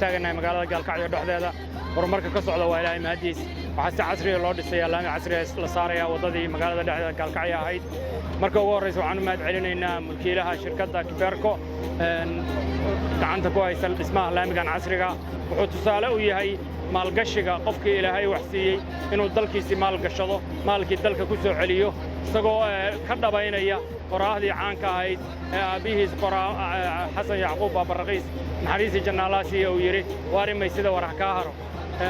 taaganahay magaalada Gaalkacyo dhexdeeda horumarka ka socda waa Ilaahay mahadiis waxa si casri ah loo dhisay laami casri ah la saaraya wadadii magaalada dhexdeeda Gaalkacyo ahayd marka ugu horeysa waxaan u mahad celinaynaa mulkiilaha shirkadda Kiberco gacanta ku haysa dhismaha laamigan casriga wuxuu tusaale u yahay maalgashiga qofkii Ilaahay wax siiyay inuu dalkiisa maal gashado maalkii dalka ku soo celiyo isagoo ka dhabaynaya qoraahdii caanka ahayd aabihiis Xasan Yacquub Barraqiis naxariisi jannaalaasi uu yiri waarimay sida warax ka haro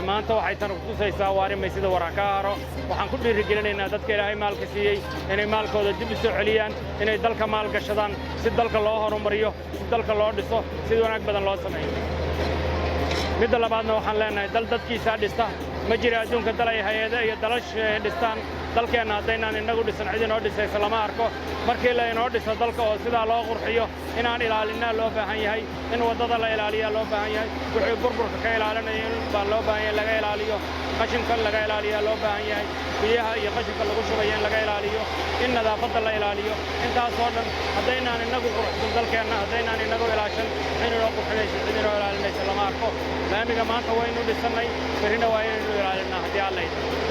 maanta waxay tan ku tusaysaa waarimay sida warax ka haro waxaan ku dhiirigelinaynaa dadka Ilaahay maalka siiyay inay maalkooda dib u soo celiyaan inay dalka maal gashadaan si dalka loo horumariyo si dalka loo dhiso si wanaag badan loo sameeyo midda labaadna waxaan leenahay dal dadkiisa dhista ma jira adduunka dal ay hay'adaha iyo dalash dhistaan dalkeena haddaynan inagu dhisan cid inoo dhisaysa lama arko markii la inoo dhiso dalka oo sidaa loo qurxiyo inaan ilaalinaa loo baahan yahay in waddada la ilaaliyaa loo baahan yahay wixii burburka ka ilaalinaya baa loo baahan yahay laga ilaaliyo qashinka laga ilaaliyaa loo baahan yahay biyaha iyo qashinka lagu shubayo in laga ilaaliyo in nadaafadda la ilaaliyo intaasoo dhan haddaynaan inagu quruxsan dalkeenna haddaynaan inagu ilaashan in inoo qurxinayso cid inoo ilaalinaysa lama arko laamiga maanta waynu dhisannay berrina waa inaynu ilaalinaa haddii alla idin